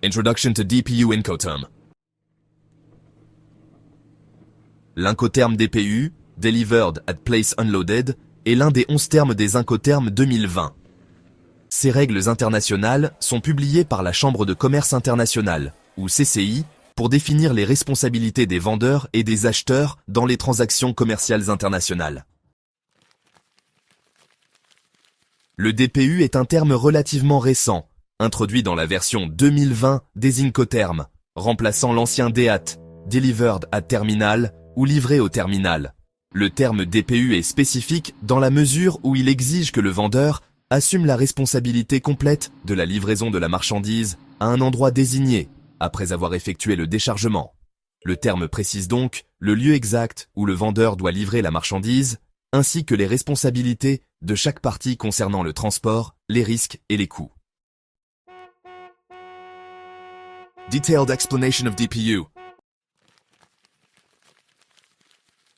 Introduction to DPU Incoterm. L'incoterm DPU, Delivered at Place Unloaded, est l'un des 11 termes des Incoterms 2020. Ces règles internationales sont publiées par la Chambre de commerce internationale, ou CCI, pour définir les responsabilités des vendeurs et des acheteurs dans les transactions commerciales internationales. Le DPU est un terme relativement récent, introduit dans la version 2020 des Incoterms, remplaçant l'ancien DAT, Delivered at Terminal ou livré au terminal. Le terme DPU est spécifique dans la mesure où il exige que le vendeur assume la responsabilité complète de la livraison de la marchandise à un endroit désigné, après avoir effectué le déchargement. Le terme précise donc le lieu exact où le vendeur doit livrer la marchandise, ainsi que les responsabilités de chaque partie concernant le transport, les risques et les coûts. Detailed explanation of DPU.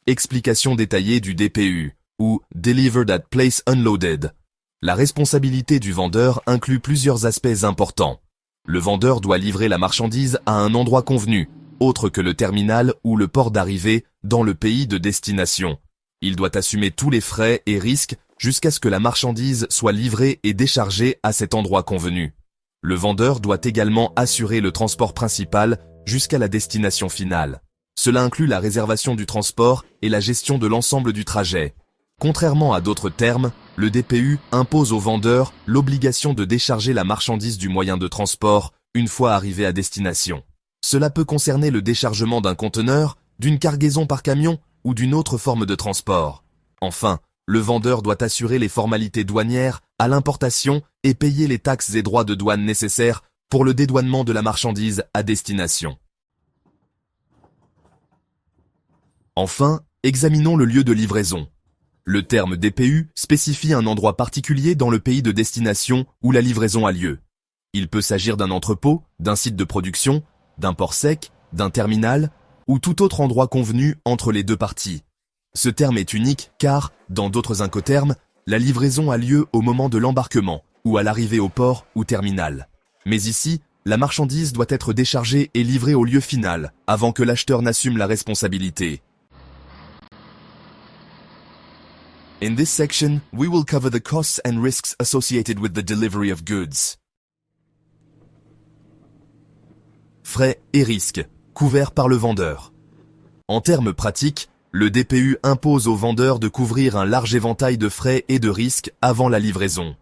Explication détaillée du DPU, ou Delivered at Place Unloaded. La responsabilité du vendeur inclut plusieurs aspects importants. Le vendeur doit livrer la marchandise à un endroit convenu, autre que le terminal ou le port d'arrivée, dans le pays de destination. Il doit assumer tous les frais et risques jusqu'à ce que la marchandise soit livrée et déchargée à cet endroit convenu. Le vendeur doit également assurer le transport principal jusqu'à la destination finale. Cela inclut la réservation du transport et la gestion de l'ensemble du trajet. Contrairement à d'autres termes, le DPU impose au vendeur l'obligation de décharger la marchandise du moyen de transport une fois arrivé à destination. Cela peut concerner le déchargement d'un conteneur, d'une cargaison par camion ou d'une autre forme de transport. Enfin, le vendeur doit assurer les formalités douanières à l'importation et payer les taxes et droits de douane nécessaires pour le dédouanement de la marchandise à destination. Enfin, examinons le lieu de livraison. Le terme DPU spécifie un endroit particulier dans le pays de destination où la livraison a lieu. Il peut s'agir d'un entrepôt, d'un site de production, d'un port sec, d'un terminal ou tout autre endroit convenu entre les deux parties. Ce terme est unique car, dans d'autres incoterms, la livraison a lieu au moment de l'embarquement ou à l'arrivée au port ou terminal. Mais ici, la marchandise doit être déchargée et livrée au lieu final avant que l'acheteur n'assume la responsabilité. In this section, we will cover the costs and risks associated with the delivery of goods. Frais et risques, couverts par le vendeur. En termes pratiques, le DPU impose au vendeur de couvrir un large éventail de frais et de risques avant la livraison.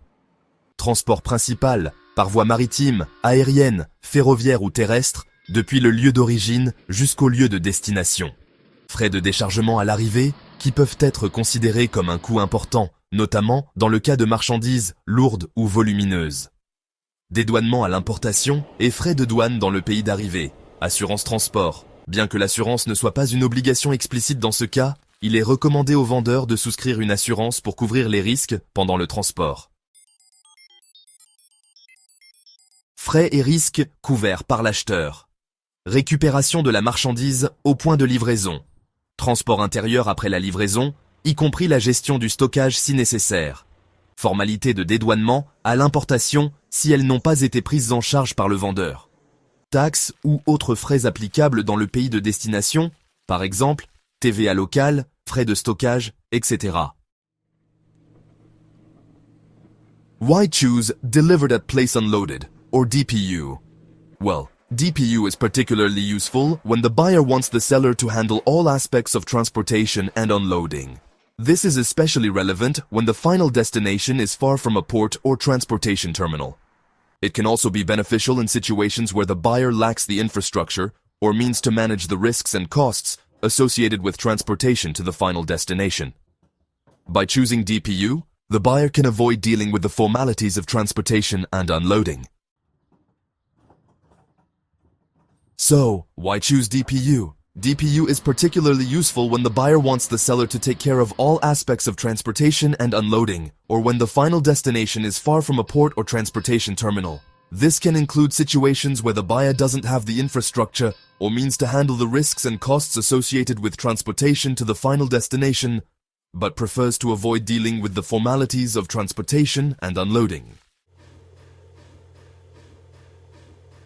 Transport principal, par voie maritime, aérienne, ferroviaire ou terrestre, depuis le lieu d'origine jusqu'au lieu de destination. Frais de déchargement à l'arrivée, qui peuvent être considérés comme un coût important, notamment dans le cas de marchandises lourdes ou volumineuses. Dédouanement à l'importation et frais de douane dans le pays d'arrivée. Assurance transport. Bien que l'assurance ne soit pas une obligation explicite dans ce cas, il est recommandé aux vendeurs de souscrire une assurance pour couvrir les risques pendant le transport. Frais et risques couverts par l'acheteur. Récupération de la marchandise au point de livraison. Transport intérieur après la livraison, y compris la gestion du stockage si nécessaire. Formalités de dédouanement à l'importation si elles n'ont pas été prises en charge par le vendeur. Taxes ou autres frais applicables dans le pays de destination, par exemple, TVA locale, frais de stockage, etc. Why choose Delivered at Place Unloaded, or DPU? Well, DPU is particularly useful when the buyer wants the seller to handle all aspects of transportation and unloading. This is especially relevant when the final destination is far from a port or transportation terminal. It can also be beneficial in situations where the buyer lacks the infrastructure or means to manage the risks and costs associated with transportation to the final destination. By choosing DPU, the buyer can avoid dealing with the formalities of transportation and unloading. So, why choose DPU? DPU is particularly useful when the buyer wants the seller to take care of all aspects of transportation and unloading, or when the final destination is far from a port or transportation terminal. This can include situations where the buyer doesn't have the infrastructure or means to handle the risks and costs associated with transportation to the final destination, but prefers to avoid dealing with the formalities of transportation and unloading.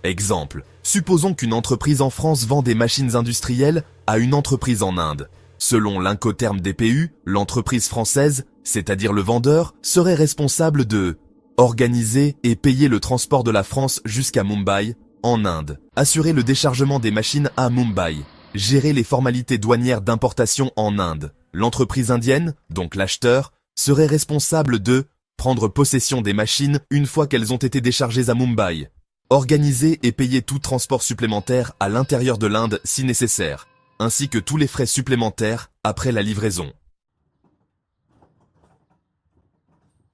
Exemple, supposons qu'une entreprise en France vend des machines industrielles à une entreprise en Inde. Selon l'Incoterm DPU, l'entreprise française, c'est-à-dire le vendeur, serait responsable de organiser et payer le transport de la France jusqu'à Mumbai, en Inde, assurer le déchargement des machines à Mumbai, gérer les formalités douanières d'importation en Inde. L'entreprise indienne, donc l'acheteur, serait responsable de prendre possession des machines une fois qu'elles ont été déchargées à Mumbai, organiser et payer tout transport supplémentaire à l'intérieur de l'Inde si nécessaire, ainsi que tous les frais supplémentaires après la livraison.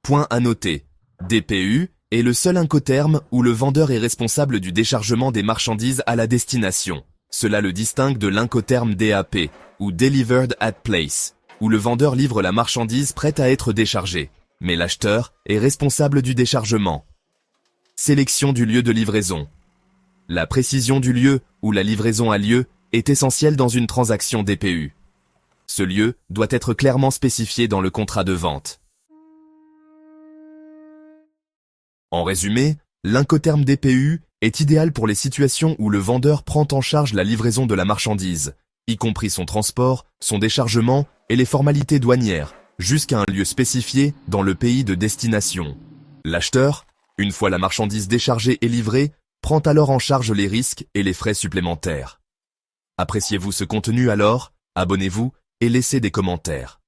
Point à noter. DPU est le seul Incoterm où le vendeur est responsable du déchargement des marchandises à la destination. Cela le distingue de l'Incoterm DAP, ou Delivered at Place, où le vendeur livre la marchandise prête à être déchargée, mais l'acheteur est responsable du déchargement. Sélection du lieu de livraison. La précision du lieu où la livraison a lieu est essentielle dans une transaction DPU. Ce lieu doit être clairement spécifié dans le contrat de vente. En résumé, l'Incoterm DPU est idéal pour les situations où le vendeur prend en charge la livraison de la marchandise, y compris son transport, son déchargement et les formalités douanières, jusqu'à un lieu spécifié dans le pays de destination. L'acheteur, une fois la marchandise déchargée et livrée, prend alors en charge les risques et les frais supplémentaires. Appréciez-vous ce contenu alors? Abonnez-vous et laissez des commentaires.